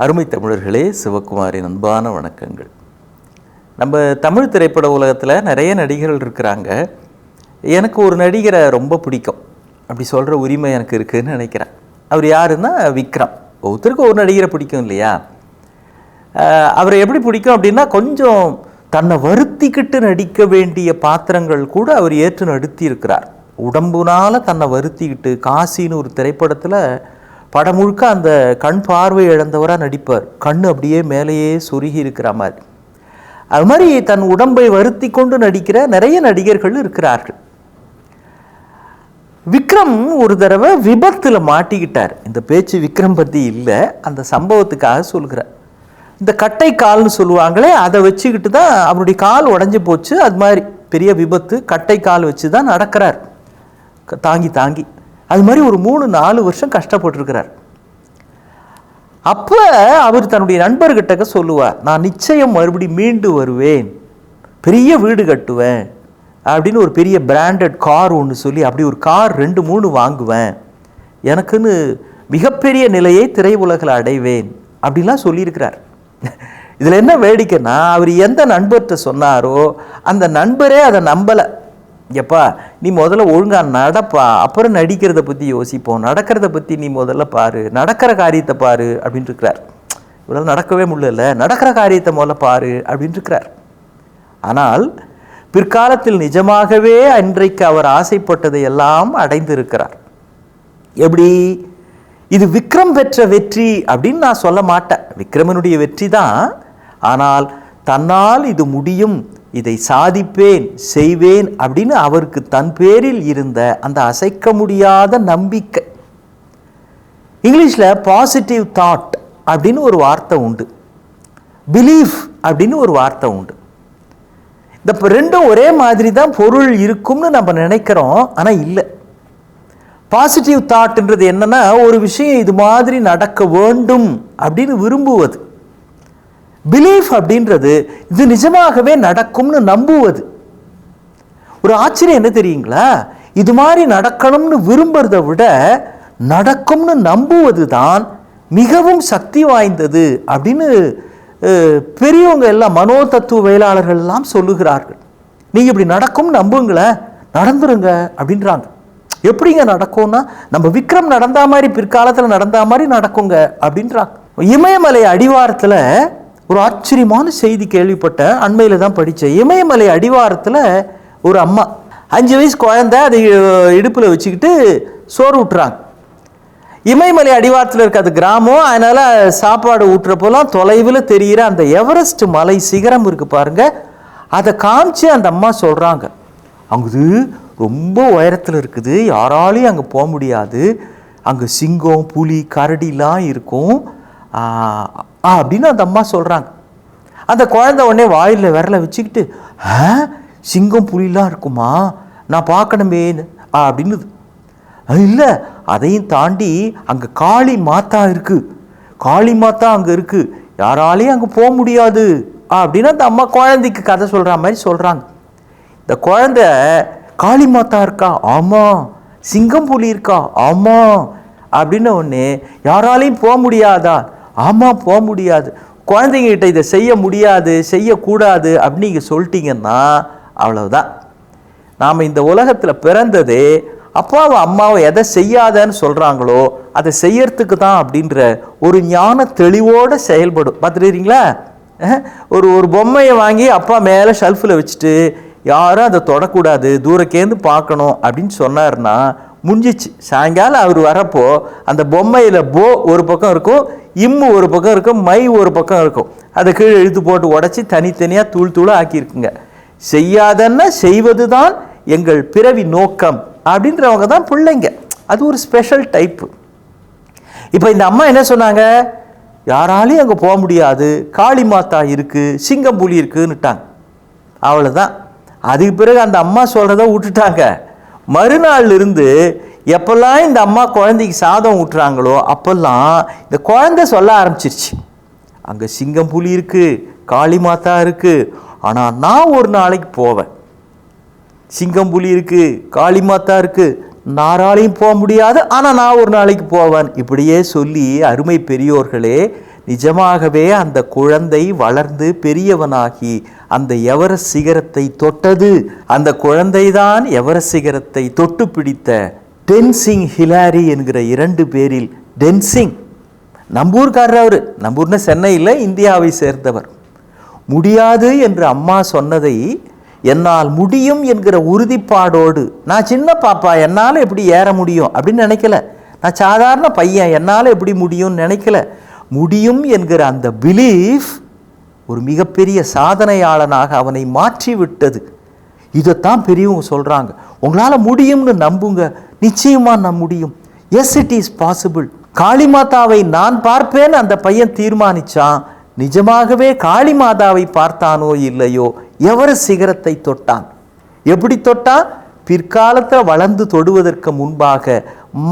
அருமை தமிழர்களே, சிவகுமாரின் அன்பான வணக்கங்கள். நம்ம தமிழ் திரைப்பட உலகத்தில் நிறைய நடிகர்கள் இருக்கிறாங்க. எனக்கு ஒரு நடிகரை ரொம்ப பிடிக்கும், அப்படி சொல்கிற உரிமை எனக்கு இருக்குதுன்னு நினைக்கிறேன். அவர் யாருன்னா விக்ரம். ஒருத்தருக்கு ஒரு நடிகரை பிடிக்கும் இல்லையா? அவரை எப்படி பிடிக்கும் அப்படின்னா, கொஞ்சம் தன்னை வருத்திக்கிட்டு நடிக்க வேண்டிய பாத்திரங்கள் கூட அவர் ஏற்று நடித்தி இருக்கிறார். உடம்புனால் தன்னை வருத்திக்கிட்டு காசின்னு ஒரு திரைப்படத்தில் படம் முழுக்க அந்த கண் பார்வை இழந்தவராக நடிப்பார். கண் அப்படியே மேலேயே சொருகி இருக்கிற மாதிரி. அது மாதிரி தன் உடம்பை வருத்தி கொண்டு நடிக்கிற நிறைய நடிகர்கள் இருக்கிறார்கள். விக்ரம் ஒரு தடவை விபத்தில் மாட்டிக்கிட்டார். இந்த பேச்சு விக்ரம் பற்றி இல்லை, அந்த சம்பவத்துக்காக சொல்கிறார். இந்த கட்டை கால்னு சொல்லுவாங்களே, அதை வச்சுக்கிட்டு தான் அவருடைய கால் உடஞ்சி போச்சு. அது மாதிரி பெரிய விபத்து, கட்டை கால் வச்சு தான் நடக்கிறார், தாங்கி. அது மாதிரி ஒரு 3-4 வருஷம் கஷ்டப்பட்டுருக்கிறார். அப்போ அவர் தன்னுடைய நண்பர்கிட்ட சொல்லுவார், நான் நிச்சயம் மறுபடியும் மீண்டு வருவேன், பெரிய வீடு கட்டுவேன் அப்படின்னு ஒரு பெரிய பிராண்டட் கார் ஒன்று சொல்லி அப்படி ஒரு கார் 2-3 வாங்குவேன், எனக்குன்னு மிகப்பெரிய நிலையை திரையுலகில் அடைவேன் அப்படின்லாம் சொல்லியிருக்கிறார். இதில் என்ன வேடிக்கைன்னா, அவர் எந்த நண்பர்கிட்ட சொன்னாரோ அந்த நண்பரே அதை நம்பலை. எப்பா, நீ முதல்ல ஒழுங்காக நடப்பா, அப்புறம் நடிக்கிறத பற்றி யோசிப்போம், நடக்கிறத பற்றி நீ முதல்ல பாரு, நடக்கிற காரியத்தை பாரு அப்படின்ட்டு இருக்கிறார். இவ்வளோ நடக்கவே முடியல, நடக்கிற காரியத்தை முதல்ல பாரு அப்படின்ட்டு இருக்கிறார். ஆனால் பிற்காலத்தில் நிஜமாகவே அன்றைக்கு அவர் ஆசைப்பட்டதை எல்லாம் அடைந்திருக்கிறார். எப்படி? இது விக்ரம் பெற்ற வெற்றி அப்படின்னு நான் சொல்ல மாட்டேன். விக்ரமனுடைய வெற்றி தான். ஆனால் தன்னால் இது முடியும், இதை சாதிப்பேன், செய்வேன் அப்படின்னு அவருக்கு தன் பேரில் இருந்த அந்த அசைக்க முடியாத நம்பிக்கை. இங்கிலீஷில் பாசிட்டிவ் தாட் அப்படின்னு ஒரு வார்த்தை உண்டு, பிலீஃப் அப்படின்னு ஒரு வார்த்தை உண்டு. இந்த ரெண்டும் ஒரே மாதிரி தான் பொருள் இருக்கும்னு நம்ம நினைக்கிறோம், ஆனால் இல்லை. பாசிட்டிவ் தாட்ன்றது என்னன்னா, ஒரு விஷயம் இது மாதிரி நடக்க வேண்டும் அப்படின்னு விரும்புவது. பிலீஃப் அப்படின்றது இது நிஜமாகவே நடக்கும்னு நம்புவது. ஒரு ஆச்சரியம் என்ன தெரியுங்களா? இது மாதிரி நடக்கணும்னு விரும்புறதை விட நடக்கும்னு நம்புவது தான் மிகவும் சக்தி வாய்ந்தது அப்படின்னு பெரியவங்க எல்லாம், மனோ தத்துவவியலாளர்கள் எல்லாம் சொல்லுகிறார்கள். நீங்கள் இப்படி நடக்கும்னு நம்புங்களேன், நடந்துருங்க அப்படின்றாங்க. எப்படிங்க நடக்கும்னா, நம்ம விக்ரம் நடந்தா மாதிரி பிற்காலத்தில் நடந்தா மாதிரி நடக்குங்க அப்படின்றாங்க. இமயமலை அடிவாரத்தில் ஒரு ஆச்சரியமான செய்தி கேள்விப்பட்டேன், அண்மையில் தான் படித்தேன். இமயமலை அடிவாரத்தில் ஒரு அம்மா 5 வயசு குழந்தை அதை இடுப்பில் வச்சுக்கிட்டு சோறு ஊட்டுறாங்க. இமயமலை அடிவாரத்தில் இருக்க அது கிராமம், அதனால் சாப்பாடு ஊட்டுறப்போலாம் தொலைவில் தெரிகிற அந்த எவரெஸ்ட் மலை சிகரம் இருக்குது பாருங்க, அதை காமிச்சு அந்த அம்மா சொல்கிறாங்க, அங்குது ரொம்ப உயரத்தில் இருக்குது, யாராலையும் அங்கே போக முடியாது, அங்கே சிங்கம், புலி, கரடிலாம் இருக்கும் அப்படின்னு அந்த அம்மா சொல்கிறாங்க. அந்த குழந்தை உடனே வாயில் விரலை வச்சுக்கிட்டு, சிங்கம் புலிலாம் இருக்குமா, நான் பார்க்கணுமே அப்படின்னு. இல்லை, அதையும் தாண்டி அங்கே காளி மாதா இருக்குது, காளி மாதா அங்கே இருக்குது, யாராலையும் அங்கே போக முடியாது அப்படின்னு அந்த அம்மா குழந்தைக்கு கதை சொல்கிற மாதிரி சொல்கிறாங்க. இந்த குழந்தை, காளி மாதா இருக்கா, ஆமாம், சிங்கம் புலி இருக்கா, ஆமாம் அப்படின்னு ஒன்று, யாராலையும் போக முடியாதா, ஆமாம் போக முடியாது. குழந்தைங்கிட்ட இதை செய்ய முடியாது, செய்யக்கூடாது அப்படின்னு நீங்கள் சொல்லிட்டீங்கன்னா அவ்வளவுதான். நாம் இந்த உலகத்தில் பிறந்ததே அப்பாவை அம்மாவை எதை செய்யாதன்னு சொல்கிறாங்களோ அதை செய்யறதுக்கு தான் அப்படின்ற ஒரு ஞான தெளிவோடு செயல்படும். பார்த்துருக்கீங்களா? ஒரு பொம்மையை வாங்கி அப்பா மேலே ஷெல்ஃபில் வச்சுட்டு யாரும் அதை தொடக்கூடாது, தூரக்கேந்து பார்க்கணும் அப்படின்னு சொன்னார்னா முடிஞ்சிச்சு. சாயங்காலம் அவர் வரப்போ அந்த பொம்மையில் போ ஒரு பக்கம் இருக்கும், இம்மு ஒரு பக்கம் இருக்கும், மை ஒரு பக்கம் இருக்கும், அதை கீழே இழுத்து போட்டு உடச்சி தனித்தனியாக தூளாக ஆக்கியிருக்குங்க. செய்யாதன்னா செய்வது தான் எங்கள் பிறவி நோக்கம் அப்படின்றவங்க தான் பிள்ளைங்க. அது ஒரு ஸ்பெஷல் டைப்பு. இப்போ இந்த அம்மா என்ன சொன்னாங்க, யாராலையும் அங்கே போக முடியாது, காளி மாதா இருக்குது, சிங்கம் புலி இருக்குன்னுட்டாங்க. அவ்வளோதான். அதுக்கு பிறகு அந்த அம்மா சொல்கிறத விட்டுட்டாங்க. மறுநாள் இருந்து எப்பெல்லாம் இந்த அம்மா குழந்தைக்கு சாதம் ஊட்டுறாங்களோ அப்பெல்லாம் இந்த குழந்தை சொல்ல ஆரம்பிச்சிருச்சு, அங்கே சிங்கம் புலி இருக்குது, காளி மாதா இருக்குது, ஆனால் நான் ஒரு நாளைக்கு போவேன், சிங்கம் புலி இருக்குது, காளி மாதா இருக்குது, யாராலையும் போக முடியாது, ஆனால் நான் ஒரு நாளைக்கு போவேன். இப்படியே சொல்லி அருமை பெரியோர்களே, நிஜமாகவே அந்த குழந்தை வளர்ந்து பெரியவனாகி அந்த எவரெஸ்ட் சிகரத்தை தொட்டது. அந்த குழந்தைதான் எவரெஸ்ட் சிகரத்தை தொட்டு பிடித்த டென்சிங் ஹிலாரி என்கிற 2 பேரில் டென்சிங். நம்பூர்காரர் அவர். நம்பூர்னா சென்னையில் இந்தியாவை சேர்ந்தவர். முடியாது என்று அம்மா சொன்னதை என்னால் முடியும் என்கிற உறுதிப்பாடோடு, நான் சின்ன பாப்பா என்னால் எப்படி ஏற முடியும் அப்படின்னு நினைக்கல, நான் சாதாரண பையன் என்னால் எப்படி முடியும்னு நினைக்கல, முடியும் என்கிற அந்த பிலீஃப் ஒரு மிகப்பெரிய சாதனையாளனாக அவனை மாற்றி விட்டது. இதைத்தான் பெரியவங்க சொல்கிறாங்க, உங்களால் முடியும்னு நம்புங்க, நிச்சயமாக நான் முடியும். Yes, it is possible. காளிமாதாவை நான் பார்ப்பேன் அந்த பையன் தீர்மானிச்சான். நிஜமாகவே காளிமாதாவை பார்த்தானோ இல்லையோ, எவரெஸ்ட் சிகரத்தை தொட்டான். எப்படி தொட்டான்? பிற்காலத்தில் வளர்ந்து தொடுவதற்கு முன்பாக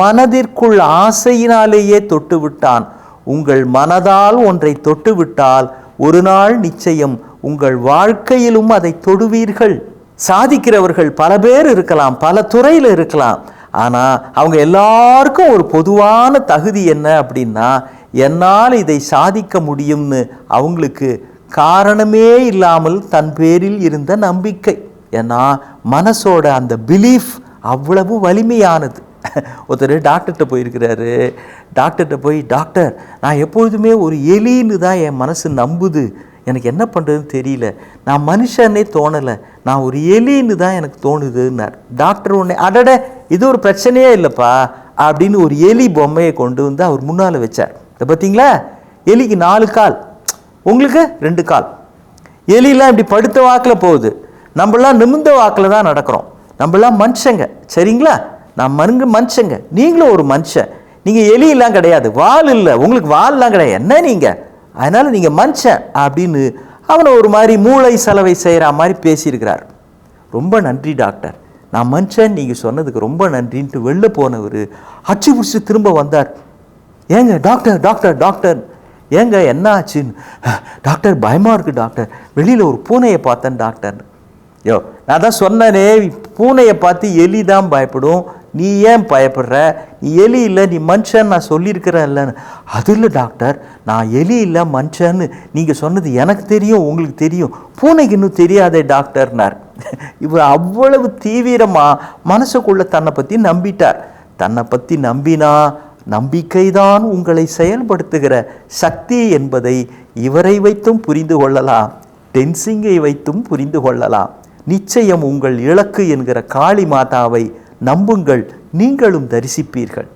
மனதிற்குள் ஆசையினாலேயே தொட்டு விட்டான். உங்கள் மனதால் ஒன்றை தொட்டுவிட்டால் ஒரு நாள் நிச்சயம் உங்கள் வாழ்க்கையிலும் அதை தொடுவீர்கள். சாதிக்கிறவர்கள் பல பேர் இருக்கலாம், பல துறையில் இருக்கலாம். ஆனால் அவங்க எல்லாருக்கும் ஒரு பொதுவான தகுதி என்ன அப்படின்னா, என்னால் இதை சாதிக்க முடியும்னு அவங்களுக்கு காரணமே இல்லாமல் தன் பேரில் இருந்த நம்பிக்கை. ஏன்னா மனசோட அந்த பிலீஃப் அவ்வளவு வலிமையானது. ஒருத்தர் டாக்டர்கிட்ட போயிருக்கிறாரு. டாக்டர்கிட்ட போய், டாக்டர் நான் எப்பொழுதுமே ஒரு எலின்னு தான் என் மனசு நம்புது, எனக்கு என்ன பண்ணுறதுன்னு தெரியல, நான் மனுஷனே தோணலை, நான் ஒரு எலின்னு தான் எனக்கு தோணுதுன்னார். டாக்டர் உடனே, அடட இது ஒரு பிரச்சனையே இல்லைப்பா அப்படின்னு ஒரு எலி பொம்மையை கொண்டு வந்து அவர் முன்னால் வச்சார். இதை பார்த்தீங்களா, எலிக்கு 4 கால், உங்களுக்கு 2 கால். எலிலாம் இப்படி படுத்த வாக்கில் போகுது, நம்மளாம் நிமிர்ந்த வாக்கில் தான் நடக்கிறோம். நம்மளாம் மனுஷங்க, சரிங்களா? நான் மனுஷங்க, நீங்களும் ஒரு மனுஷன். நீங்கள் எலியெல்லாம் கிடையாது, வால் இல்லை, உங்களுக்கு வால்லாம் கிடையாது, என்ன நீங்கள், அதனால் நீங்கள் மனுஷன் அப்படின்னு அவனை ஒரு மாதிரி மூளை செலவை செய்கிற மாதிரி பேசியிருக்கிறார். ரொம்ப நன்றி டாக்டர், நான் மனுஷன் நீங்கள் சொன்னதுக்கு ரொம்ப நன்றின்ட்டு வெளில போனவர் அச்சு பிடிச்சி திரும்ப வந்தார். ஏங்க டாக்டர் டாக்டர் டாக்டர், ஏங்க என்ன ஆச்சுன்னு, டாக்டர் பயமாக இருக்குது டாக்டர், வெளியில் ஒரு பூனையை பார்த்தேன் டாக்டர். யோ நான் தான் சொன்னனே, பூனையை பார்த்து எலி தான் பயப்படும், நீ ஏன் பயப்படுற, நீ எலி இல்லை நீ மனுஷன் நான் சொல்லியிருக்கிறேன் இல்லைன்னு. அது இல்லை டாக்டர், நான் எலி இல்லை மனுஷன்னு நீங்கள் சொன்னது எனக்கு தெரியும், உங்களுக்கு தெரியும், பூனைக்கு இன்னும் தெரியாதே டாக்டர்னார். இவர் அவ்வளவு தீவிரமாக மனசுக்குள்ளே தன்னை பற்றி நம்பிட்டார். தன்னை பற்றி நம்பினா நம்பிக்கைதான் உங்களை செயல்படுத்துகிற சக்தி என்பதை இவரை வைத்தும் புரிந்து கொள்ளலாம், டென்சிங்கை வைத்தும் புரிந்து கொள்ளலாம். நிச்சயம் உங்கள் இலக்கு என்கிற காளி மாதாவை நம்புங்கள், நீங்களும் தரிசிப்பீர்கள்.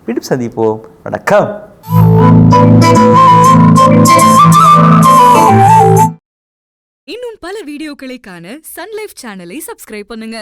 மீண்டும் சந்திப்போம். வணக்கம். இன்னும் பல வீடியோக்களை காண சன் லைஃப் சேனலை சப்ஸ்கிரைப் பண்ணுங்க.